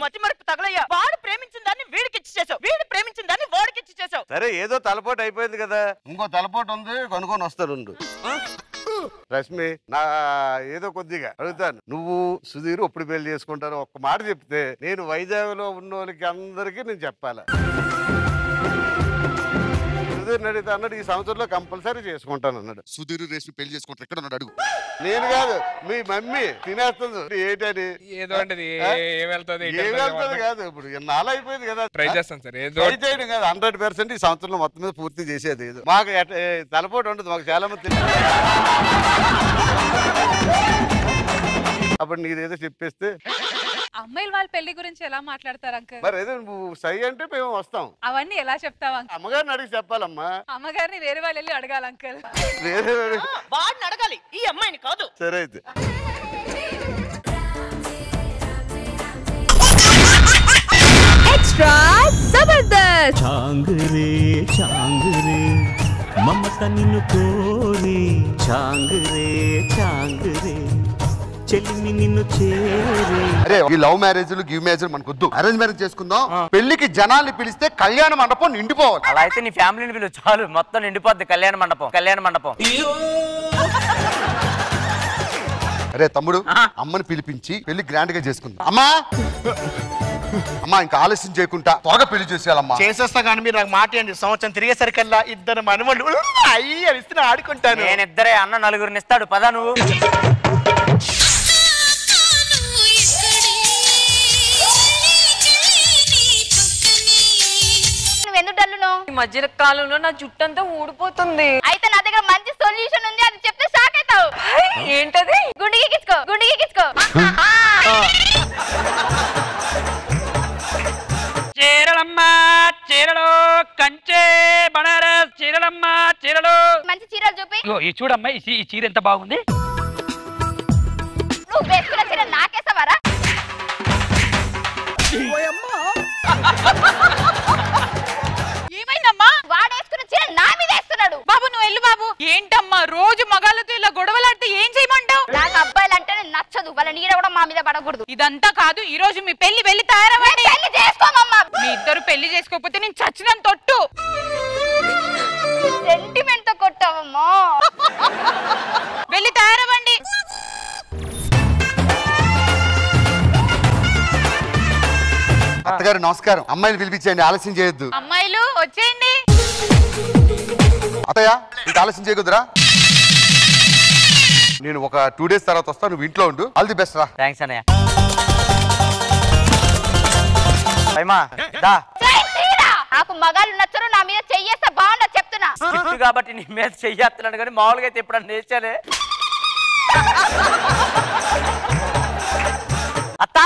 మతి మరపు తగలయ్యా. వాడు ప్రేమించిన దాన్ని వీడికి ఇచ్చి చేసావు, వీడు ప్రేమించిన దాన్ని వాడికి ఇచ్చి చేసావు. సరే ఏదో తలపోటు అయిపోయింది కదా, ఇంకో తలపోటు ఉంది కొనుక్కొని వస్తాను. రష్మి, నా ఏదో కొద్దిగా అడుగుతాను, నువ్వు సుధీర్ ఎప్పుడు పెళ్లి చేసుకుంటారు? ఒక్క మాట చెప్తే నేను వైజాగ్ లో ఉన్న వాళ్ళకి అందరికీ నేను చెప్పాలా? సుధీర్ అడిగితే అన్నాడు ఈ సంవత్సరంలో కంపల్సరీ చేసుకుంటాను అన్నాడు. సుధీర్ రేష్మి పెళ్లి చేసుకుంటారు ఎక్కడ ఉన్నాడు అడుగు. నేను కాదు మీ మమ్మీ తినేస్తుంది ఏంటని. ఏదో అంటది ఏమెళ్తుంది కాదు ఇప్పుడు నాలుగు అయిపోయింది కదా. ట్రై చేస్తాను సార్. ఏదో ట్రై చేయడం కాదు 100% ఈ సంవత్సరంలో మొత్తం మీద పూర్తి చేసేది. ఏదో మాకు తలపోటు ఉండదు, మాకు చాలా మంది తెలుసు. అప్పుడు నీదేదో చెప్పేస్తే అమ్మాయిలు వాళ్ళ పెళ్లి గురించి ఎలా మాట్లాడతారు అంకుల్? మరి ఏదో నువ్వు సై అంటే మేము వస్తాం. అవన్నీ ఎలా చెప్తావు అంకుల్? అమ్మగారిని అడిగి చెప్పాలమ్మా. అమ్మగారిని వేరే వాళ్ళు వెళ్ళి అడగాలి అంకుల్. వేరే వాడిని అడగాలి, ఈ అమ్మాయిని కాదు. సరే అయితే ఎక్స్ట్రా జబర్దస్త్ చాంగరే చాంగరే మమత నిన్ను కోరి చాంగరే చాంగరే చెల్లిని నిన్ను చేరే. అరే ఈ లవ్ మ్యారేజ్లు గివ్ మ్యారేజ్లు మనకు వద్దు, అరేంజ్ మ్యారేజ్ చేసుకుందాం. పెళ్లికి జనాల్ని పిలిస్తే కళ్యాణ మండపం నిండిపోవాలి. అలా అయితే నీ ఫ్యామిలీని పిలువు చాలు, మొత్తం నిండిపోద్ది కళ్యాణ మండపం. కళ్యాణ మండపం. అరే తమ్ముడు అమ్మని పిలిపించి పెళ్లి గ్రాండ్ గా చేసుకుందాం. అమ్మా అమ్మా ఇంకా ఆలస్యం చేయకుండా త్వరగా పెళ్లి చేసేయాలమ్మా. చేసేస్తా కానీ మీరు నాకు మాట ఏంటి, సంవత్సరం తిరిగేసరికల్లా ఇద్దరు మనవళ్ళు అయ్యి అనిస్తే ఆడుకుంటాను. నేను ఇద్దరే, అన్న నలుగురిని ఇస్తాడు. పదా నువ్వు. ఈ మధ్య కాలంలో నా జుట్టు అంతా ఊడిపోతుంది. అయితే నా దగ్గర మంచి సొల్యూషన్ ఉంది, అది చెప్తే షాక్ అవుతావు. ఏంటది? గుండె గీకించుకో, గుండె గీకించుకో. చీరలమ్మ చీరలు కంచే బనారస్ చీరలమ్మ చీరలు. మంచి చీరలు చూపి. ఈ చూడమ్మా ఈ చీర ఎంత బాగుంది. నువ్వు వేసుకున్న చీర నాకేసావారా? ఏమైందమ్మా? వాడేసుకున్న చీర నా మీద వేస్తున్నాడు. బాబు నువ్వు వెళ్ళు బాబు. ఏంటమ్మా రోజు మగాళ్ళతో ఇలా గొడవలాడితే ఏం చేయమంటావు? నాకు అబ్బాయిలు అంటేనే నచ్చదు, వాళ్ళ నీడ కూడా మా మీద పడకూడదు. ఇదంతా కాదు, ఈ రోజు మీ పెళ్లి వెళ్ళి తయారవ్వండి. పెళ్లి చేసుకోమమ్మా. మీ ఇద్దరు పెళ్లి చేసుకోకపోతే నేను చచ్చినంత తొట్టు. సెంటిమెంట్ తో కొట్టావమ్మా. వెళ్ళి తయారవ్వండి. అత్తగారు నమస్కారం. అమ్మాయిని పిలిపించండి, ఆలస్యం చేయొద్దు. అమ్మాయిలు వచ్చేయండి. అత్తయ్య ఇంకా ఆలస్యం చేయకుదురా. నేను ఒక 2 days తర్వాత వస్తాను, నువ్వు ఇంట్లో ఉండు. ఆల్ ది బెస్ట్ రా. థ్యాంక్స్ అన్నయ్య. నాకు మగాళ్ళు నచ్చరు, నా మీద చెయ్యేస్తే బాగుండదు చెప్తున్నా. కాబట్టి నీ మీద చెయ్యేస్తున్నాడు కానీ మామూలుగా అయితే ఎప్పుడు నేర్చాలే. అత్త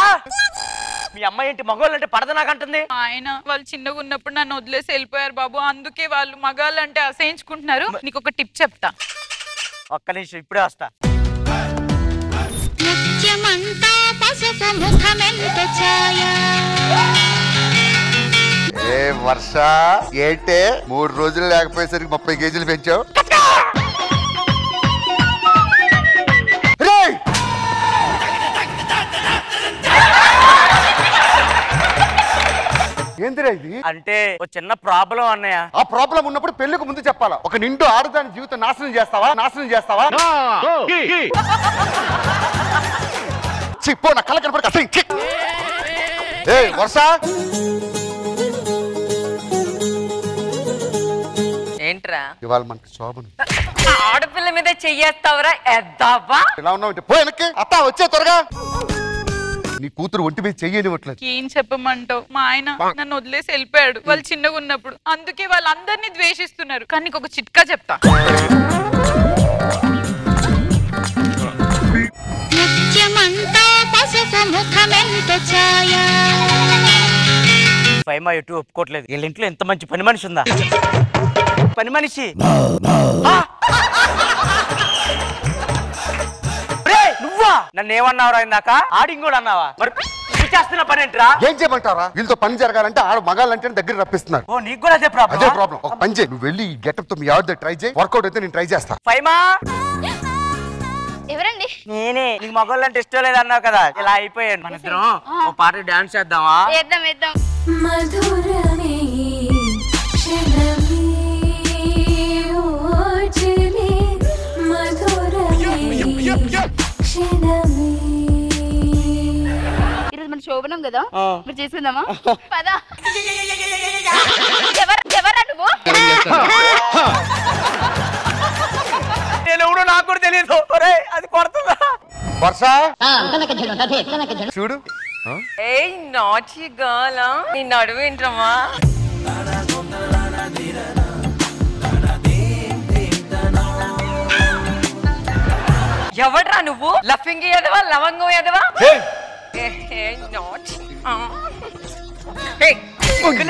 మీ అమ్మాయి ఏంటి మగవాళ్ళు అంటే పడద నాకంటుంది. ఆయన వాళ్ళు చిన్నగా ఉన్నప్పుడు నన్ను వదిలేసి వెళ్ళిపోయారు బాబు, అందుకే వాళ్ళు మగాళ్ళు అంటే అసహించుకుంటున్నారు. నీకు ఒక టిప్ చెప్తా. ఒక్క నిమిషం ఇప్పుడే వస్తా. ఏ వర్ష ఏంటే 3 రోజులు లేకపోయేసరికి 30 kgs పెంచావు. ఏందిరా ఇది? అంటే ఒక చిన్న ప్రాబ్లం అన్నయ్య. ఆ ప్రాబ్లం ఉన్నప్పుడు పెళ్లికి ముందు చెప్పాలా. ఒక నిండు ఆడదాని జీవితం నాశనం చేస్తావా? చిప్పో నా కళ్ళ కనపడి అసలు వర్ష ఏంట్రా ఇవాళ మనకి శోభను ఆడపిల్ల మీద చెయ్యేస్తావరా ఎద్దావా? ఎలా ఉన్నావు? పో వెనక్కి. అత్త వచ్చే త్వరగా. నీ కూతురు ఒంటి మీద చెయ్యనివ్వట్లేదు. ఏం చెప్పమంటావు? మా ఆయన నన్ను వదిలేసి వెళ్ళిపోయాడు వాళ్ళు చిన్నగా ఉన్నప్పుడు, అందుకే వాళ్ళందరినీ ద్వేషిస్తున్నారు. కానీ నీకు ఒక చిట్కా చెప్తా. ఫైమా ఎటు ఒప్పుకోవట్లేదు. వీళ్ళ ఇంట్లో ఎంత మంచి పని మనిషి ఉందా? పని మనిషి నువ్వా? నన్ను ఏమన్నావురా ఇందాక? ఆడింగ్ కూడా అన్నావా? మరి చేస్తున్న పని ఏంట్రా? ఏం చేయమంటారా? వీళ్ళతో పని జరగాలంటే ఆడ మగాళ్ళంటే దగ్గర రప్పిస్తున్నారు. ఓ నీకు కూడా అదే ప్రాబ్లం. అదే ప్రాబ్లం. ఒక పని చేయి, నువ్వు వెళ్ళి గెటప్ తో మీ ఆవిడ ట్రై చేయి. వర్కౌట్ అయితే నేను ట్రై చేస్తా. ఫైమా ఎవరండి? నేనే. నీకు మగవాళ్ళు అంటే ఇష్టం లేదన్నావు కదా, ఇలా అయిపోయాను. మన ఇద్దరం ఓ పాట డాన్స్ చేద్దామా? వేద్దాం. మధురమే క్షణమే ఓజలే మధురమే క్షణమే. ఈరోజు మన శోభనం కదా, మీరు చేసుకుందామా? పదా. ఎవరా నువ్వు? తెలీదు. అది కొడుతుందా? వర్ష చూడు ఏయ్ నాచి గర్ల్ నీ నడువు ఏంటమ్మా? ఎవడ్రా నువ్వు? లఫింగి ఎదవా లవంగం ఎదవా?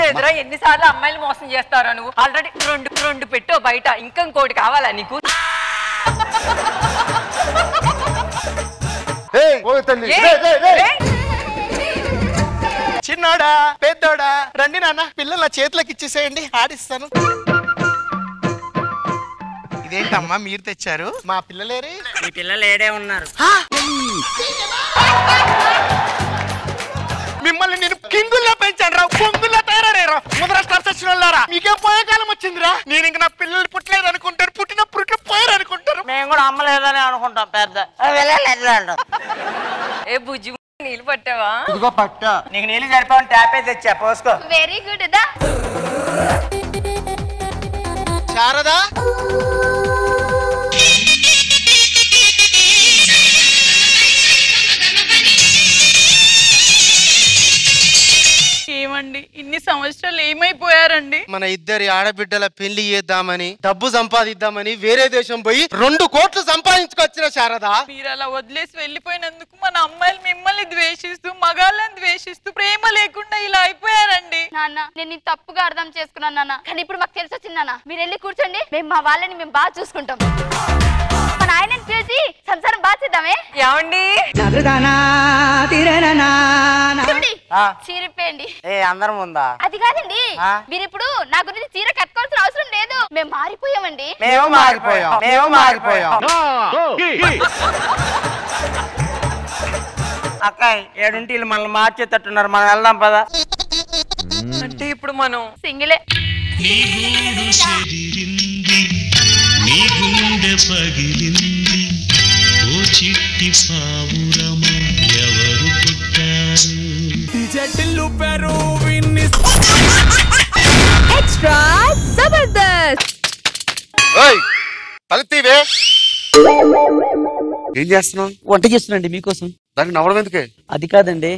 ఎదురా ఎన్నిసార్లు అమ్మాయిలు మోసం చేస్తారా నువ్వు? ఆల్రెడీ రెండు పెట్టో బయట, ఇంకా ఇంకోటి కావాలా నీకు? చిన్నోడా పెద్దోడా రండి నాన్న, పిల్లలు నా చేతులకు ఇచ్చేసేయండి, ఆడిస్తాను. ఇదేంటమ్మా మీరు తెచ్చారు? మా పిల్లలేరే? మీ పిల్లలు ఏడే ఉన్నారు. మిమ్మల్ని నేను కింగుల్లో పెంచాను రా, పొంగుల్లో తయారయ్యారా ముద్ర వచ్చినారా? మీకేం పోయే కాలం వచ్చిందిరా? నేను ఇంక నా పిల్లలు పుట్టలేదు అనుకుంటారు, పుట్టినప్పుడు ఇట్లా పోయారు అనుకుంటారు. మేము కూడా అమ్మలేదని అనుకుంటాం. పెద్ద ఏ బుజ్జి నీళ్ళు పట్టావా? ఇదిగో పట్టా. నీకు నీళ్ళు సరిపోని ట్యాపే తెచ్చా, పోసుకో. వెరీ గుడ్ దా. శారదా ఏమండి ఇన్ని సంవత్సరాలు ఏమైపోయారండి? మన ఇద్దరి ఆడబిడ్డల పెళ్లి చేద్దామని, డబ్బు సంపాదిద్దామని వేరే దేశం పోయి 2 కోట్లు సంపాదించుకొచ్చిన శారదా, మీరు అలా వదిలేసి వెళ్ళిపోయినందుకు మన అమ్మాయిలు మిమ్మల్ని ద్వేషిస్తూ, మగాళ్ళని ద్వేషిస్తూ, ప్రేమ లేకుండా ఇలా అయిపోయారండి. నాన్న నేను తప్పుగా అర్థం చేసుకున్నాను నాన్న, కానీ ఇప్పుడు మాకు తెలిసి వచ్చింది నాన్న. మీరు వెళ్ళి కూర్చోండి, మేము మా వాళ్ళని మేము బాగా చూసుకుంటాం. మన ఆయనని పిలిచి సంసారం బాగా చేద్దామే. ఏమండి చీరిపోయండి. అందరం ఉందా? అది కాదండి, మీరు ఇప్పుడు నా గురించి చీర కట్టుకోవాల్సిన అవసరం లేదు, మేము మారిపోయామండి. మేము మారిపోయాం. అక్క 7 మనల్ని మార్చేటట్టున్నారు, మనం వెళ్దాం పదా. అంటే ఇప్పుడు మనం సింగిలే. ఎక్స్ట్రా జబర్దస్త్. ఏం చేస్తున్నావు? వంట చేస్తున్నాండి మీకోసం. దానికి నవ్వడం ఎందుకే? అది కాదండి,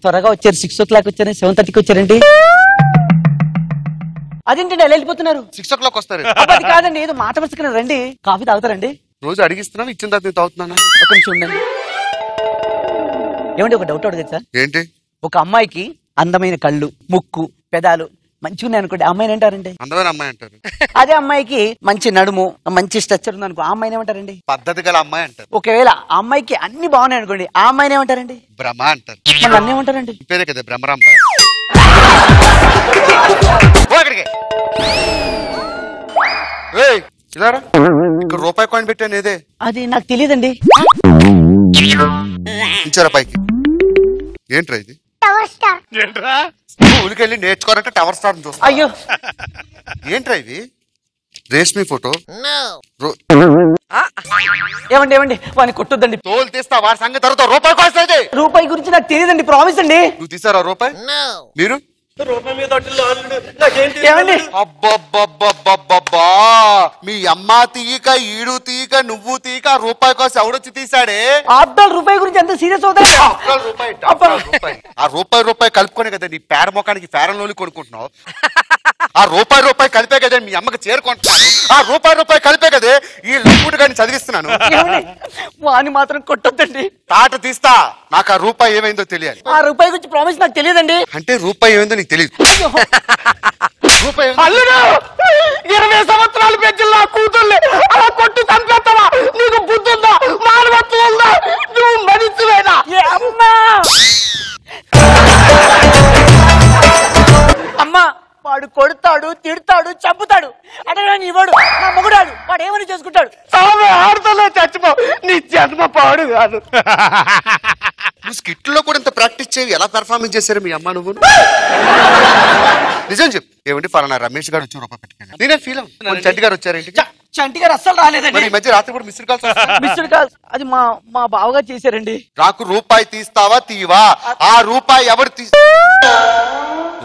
త్వరగా వచ్చారు. 6 o'clock వచ్చారు, 7:30కి వచ్చారండి. అదేంటండి ఎలా వెళ్ళిపోతున్నారు? 6 o'clock వస్తారు. అది కాదండి, ఏదో మాట వరుసగా రండి. కాఫీ తాగుతారండి? రోజు అడిగిస్తున్నాను, ఇచ్చిన తర్వాత నేను తాగుతున్నాను. ఒక నిమిషం ఉండండి. ఏమండి ఒక డౌట్ అడగదు సార్? ఏంటి? ఒక అమ్మాయికి అందమైన కళ్ళు, ముక్కు, పెదాలు మంచిగా ఉన్నాయి అనుకోండి, అమ్మాయిని అంటారండి? అందమైన అమ్మాయి అంటారు. అదే అమ్మాయికి మంచి నడుము, మంచి స్ట్రక్చర్ ఉంది అనుకో, ఆ అమ్మాయిని ఏమంటారండి? పద్ధతి గల అమ్మాయి అంటారు. ఒకవేళ ఆ అమ్మాయికి అన్ని బాగున్నాయి అనుకోండి, ఆ అమ్మాయిని ఏమంటారండి? భ్రమ అంటారు. మళ్ళీ అన్నీ ఏమంటారండి? పేరే కదా భ్రమరాంబ. ఇక్కడ రూపాయి కాయిన్ పెట్టాను, ఏదే? అది నాకు తెలియదండి. ఇచ్చారా పైకి? ఏంట్రా ఇది? స్కూల్కి వెళ్ళి నేర్చుకోవాలంటే టవర్ స్టార్ చూస్తా. అయ్యో ఏంట్రా ఇది? రేష్మి ఫోటో. ఏమండి వాడిని కొట్టొద్దండి. తోలు తీస్తా, వాడి సంగతి తర్వాత. రూపాయి కాయిన్. రూపాయి గురించి నాకు తెలియదండి, ప్రామిస్ అండి. నువ్వు తీసారా రూపాయి? మీరు అబ్బబ్బబ్బబ్బబ్బా, మీ అమ్మ తీయక, ఈడు తీయక, నువ్వు తీయక, రూపాయి కోసం ఎవడొచ్చి తీసాడే? ఆఫ్టర్ రూపాయి గురించి అంత సీరియస్ అవుతారు? ఆ రూపాయి కలుపుకోనే కదా నీ పేడ మొఖానికి ఫేరన్ లోలి కొనుక్కుంటున్నావు. ఆ రూపాయి కలిపే కదా మీ అమ్మకి చేరుకుంటున్నాను. ఆ రూపాయి కలిపే కదే ఈ లూపుడు గాని చదివిస్తున్నాను. వాని మాత్రం కొట్టొద్దండి. తాట తీస్తా, నాకు ఆ రూపాయి ఏమైందో తెలియాలి. ఆ రూపాయి గురించి ప్రామిస్ నాకు తెలియదండి. అంటే రూపాయి ఏమైందో నీకు తెలియదు. రూపాయి 20 సంవత్సరాలు పెంచిన నా కూతుర్ని అలా కొట్టు చంపేస్తావా? నీకు బుద్ధి ఉందా? మానవత్వం ఉందా? నువ్వు మనిషివేనా? అమ్మా వాడు కొడతాడు, తిడతాడు, చంపుతాడు. అడగడానికి ఇవ్వడు, నా మొగుడాడు, వాడు ఏమని చేసుకుంటాడు? ఆడుతలో చచ్చిపో, నీ జన్మ పాడు కాదు. నువ్వు స్కిట్లో కూడా ఇంత ప్రాక్టీస్ చేయి, ఎలా పెర్ఫార్మెన్స్ చేశారు మీ అమ్మ నువ్వు? నిజం చెప్పు. ఏమండి ఫలానా రమేష్ గారు వచ్చి రూపాయి పెట్టుకున్నాను, నేనే ఫీల్ అవును. చంటి గారు వచ్చారు ఇంటికి? చంటి గారు అస్సలు రాలేదండి. ఈ మధ్య రాత్రి కూడా మిస్డ్ కాల్స్. మిస్డ్ కాల్స్ అది మా బావగారు చేశారండి. నాకు రూపాయి తీస్తావా తీవా? ఆ రూపాయి ఎవరు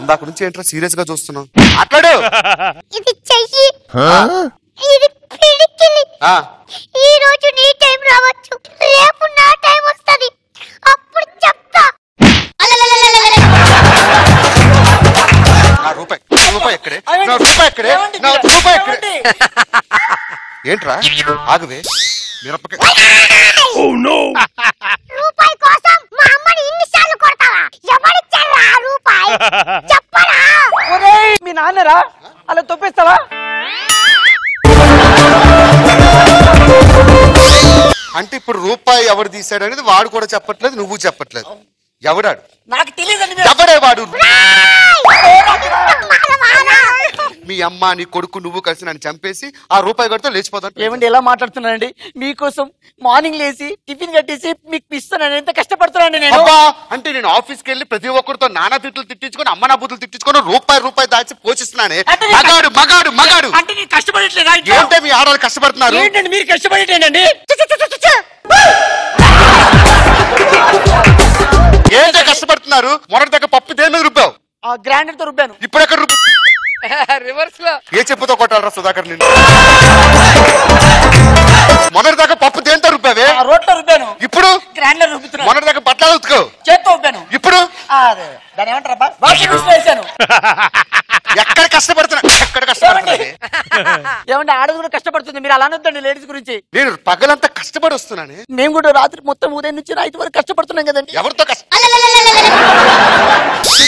ఇందాక నుంచి ఏంట్రా సీరియస్ గా చూస్తున్నావు? అట్లాడు. ఇది చెయ్యి, ఇది ఈ రోజు నీ టైం రావచ్చు, రేపు నా టైం వస్తది, అప్పుడు చెప్తా. నా రూపాయి ఎక్కడే? నా రూపాయి ఎక్కడే? నా రూపాయి ఎక్కడే? ఏంట్రా ఆగవే మిరపకాయ. రూపాయి కోసం మా అమ్మని ఇన్నిసార్లు కొడతావా? ఎవరిచ్చారా ఆ రూపాయి చెప్పరా? ఒరేయ్ మీ నాన్నరా అలా తొప్పేస్తావా? అంటే ఇప్పుడు రూపాయి ఎవరు తీసాడు అనేది వాడు కూడా చెప్పట్లేదు, నువ్వు చెప్పట్లేదు. ఎవడాడు? నాకు తెలియదండి. ఎవడే వాడు? మీ అమ్మ నీ కొడుకు నువ్వు కలిసి నన్ను చంపేసి ఆ రూపాయి కొడితే లేచిపోతాను. ఏమండి ఎలా మాట్లాడుతున్నానండి? మీకోసం మార్నింగ్ లేసి టిఫిన్ కట్టేసి మీకు ఇస్తాను. ఎంత కష్టపడుతున్నానండి నేను. అంటే నేను ఆఫీస్కి వెళ్ళి ప్రతి ఒక్కరితో నానా తిట్లు తిట్టించుకొని అమ్మ నా బుద్ధులు తిట్టించుకొని రూపాయి దాచి పోషిస్తున్నానే. మగాడు మగాడు మగాడు అంటే నేను కష్టపడట్లేదా? ఏంటే మీ ఆడవాళ్ళు కష్టపడుతున్నారు? ఏంటండి మీరు కష్టపడేటండి? ఏంటే కష్టపడుతున్నారు? మొదటి దగ్గర పప్పు దేని మీద రుబ్బావు? గ్రైండర్ తో రుబ్బాను. ఇప్పుడు ఎక్కడ రుబ్బు? రివర్స్ లో ఏ చెప్పుతో కొట్టాలరా సుధాకర్ నిన్ను? మొదటి దాకా పప్పు దేంతో రుబ్బావే? రోట్లో రుబ్బాను. ఇప్పుడు గ్రైండర్ రుబ్బుతున్నా. మొదటి దాకా బట్టలు ఉతుకో చేత్తో రుబ్బాను. ఇప్పుడు దాని ఏమంటారా? వాషింగ్ మిషన్ వేసాను. ఎక్కడ కష్టపడుతున్నా? ఎక్కడ కష్టపడుతున్నా? ఏమంటే ఆడది కూడా కష్టపడుతుంది, మీరు అలా అనొద్దండి లేడీస్ గురించి. నేను పగలంతా కష్టపడి వస్తున్నానే. మేము కూడా రాత్రి మొత్తం ఉదయం నుంచి 5 వరకు కష్టపడుతున్నాం కదండి. ఎవరితో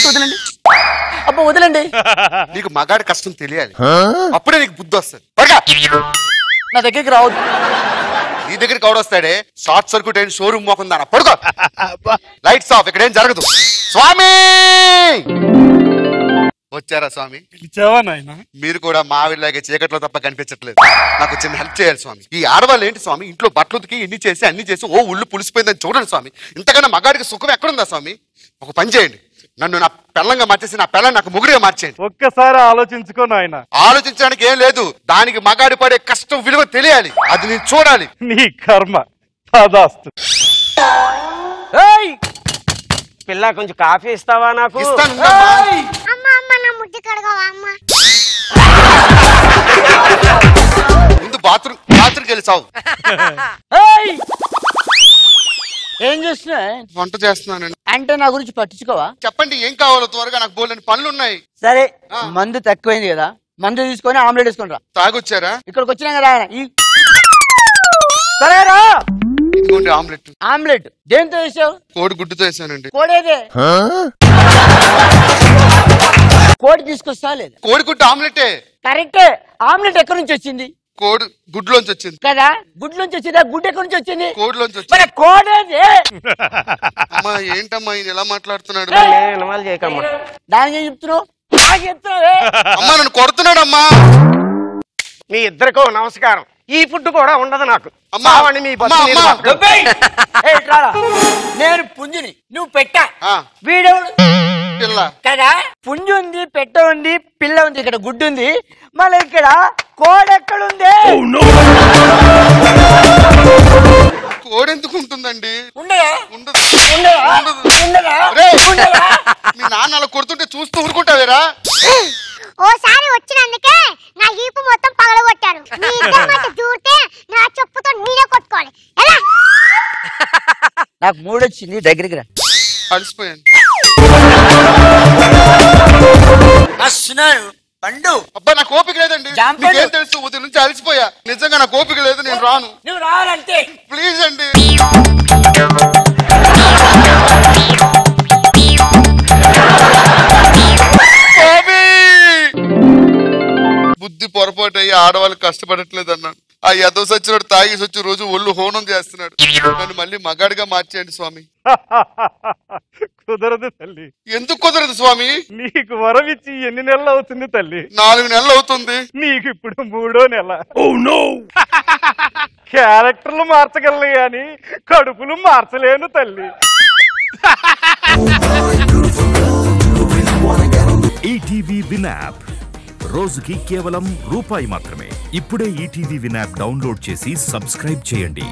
వదలండి అబ్బా వదలండి. నీకు మగాడి కష్టం తెలియాలి, అప్పుడే నీకు బుద్ధి వస్తుంది. నా దగ్గరికి రావద్దు. నీ దగ్గరికి ఎవడొస్తాడే? షార్ట్ సర్క్యూట్ అయిన షోరూమ్ మోకుందా? పడుకో. లైట్స్ ఆఫ్, ఇక్కడ ఏం జరగదు. స్వామి వచ్చారా? స్వామి మీరు కూడా మా ఆవిడలాగే చీకట్లో తప్ప కనిపించట్లేదు. నాకు చిన్న హెల్ప్ చేయాలి స్వామి. ఈ ఆడవాళ్ళు ఏంటి స్వామి ఇంట్లో బట్టలు ఉతికి ఇన్ని చేసి అన్ని చేసి ఓ ఉళ్ళు పులిసిపోయిందని చూడండి స్వామి. ఇంతకన్నా మగాడికి సుఖం ఎక్కడుందా స్వామి? ఒక పని చేయండి, నన్ను నా పెళ్ళంగా మార్చేసి నా పెళ్ళని నాకు ముగ్గురుగా మార్చేయండి. ఒక్కసారి ఆలోచించుకో నాయన. ఆలోచించడానికి ఏం లేదు, దానికి మగాడి పడే కష్టం విలువ తెలియాలి, అది నేను చూడాలి. నీ కర్మ తదాస్తు. పిల్ల కొంచెం కాఫీ ఇస్తావా నాకు? ముందు బాత్రూమ్కి వెళ్ళి సావు. ఏం చేస్తున్నా? వంట చేస్తున్నానండి. అంటే నా గురించి పట్టించుకోవా? చెప్పండి ఏం కావాలో త్వరగా, నాకు బోల్డని పనులు ఉన్నాయి. సరే మందు తక్కువైంది కదా, మందు తీసుకొని ఆమ్లెట్ వేసుకొని రా. తాగొచ్చారా? ఇక్కడికి వచ్చినా కదా. సరేరా ఇదిగోండి ఆమ్లెట్. ఆమ్లెట్ దేంతో వేసావు? కోడి గుడ్డుతో వేసానండి. కోడేదే? కోడి తీసుకొస్తా లేదు. కోడి గుడ్డు ఆమ్లెటే. కరెక్టే. ఆమ్లెట్ ఎక్కడి నుంచి వచ్చింది? కోడి గుడ్లోంచి వచ్చింది కదా. గుడ్లోంచి వచ్చిందా? గుడ్డు ఎక్కడి నుంచి వచ్చింది? కోడిలోంచి వచ్చింది. కోడేదే. అమ్మా ఏంటమ్మా ఈయన ఎలా మాట్లాడుతున్నాడు? దానికి చెప్తున్నావు? అమ్మా నన్ను కొడుతున్నాడమ్మా. మీ ఇద్దరికో నమస్కారం. ఈ ఫుడ్ కూడా ఉండదు నాకు. నేను పుంజుని, నువ్వు పెట్ట. వీడెవడు? పిల్ల కదా. పుంజు ఉంది, పెట్ట ఉంది, పిల్ల ఉంది, ఇక్కడ గుడ్డు ఉంది, మళ్ళీ ఇక్కడ కోడెక్కడుంది? కోడి ఎందుకు ఉంటుందండి? ఉండదా? ఉండదు. ఉండదా? మీ నాన్న అలా కొడుతుంటే చూస్తూ ఊరుకుంటావేరా? ఓసారి వచ్చినందుకే నా ఈపు మొత్తం పగలగొట్టారు. మీ ఇద్దరి మధ్య దూరితే నా చెప్పుతో నేనే కొట్టుకోవాలి. ఎలా? నాకు మూడొచ్చింది, దగ్గరికి రా. అలసిపోయాను. పండు అబ్బా నాకు ఓపిక లేదండి. మీకేం తెలుసు? ఉదయం నుంచి అలసిపోయా. నిజంగా నాకు ఓపిక లేదు, నేను రాను. నువ్వు రావాలంటే ప్లీజ్ అండి. బుద్ధి పొరపాటు అయ్యి ఆడవాళ్ళు కష్టపడట్లేదు అన్నాడు. ఆ యదో సచ్చినోడు తాగేసి వచ్చి రోజు ఒళ్ళు హోనం చేస్తున్నాడు. నన్ను మళ్ళీ మగాడిగా మార్చేయండి స్వామి. కుదరదు తల్లి. ఎందుకు కుదరదు స్వామి? నీకు వరం ఇచ్చి ఎన్ని నెలలు అవుతుంది తల్లి? 4 నెలలు అవుతుంది. నీకు ఇప్పుడు 3వ నెల. క్యారెక్టర్లు మార్చగలను గాని కడుపులు మార్చలేను తల్లి. ఈటీవీ విన్ యాప్ రోజుకి కేవలం రూపాయి మాత్రమే. ఇప్పుడే ఈటీవీ విన్ యాప్ డౌన్లోడ్ చేసి సబ్స్క్రైబ్ చేయండి.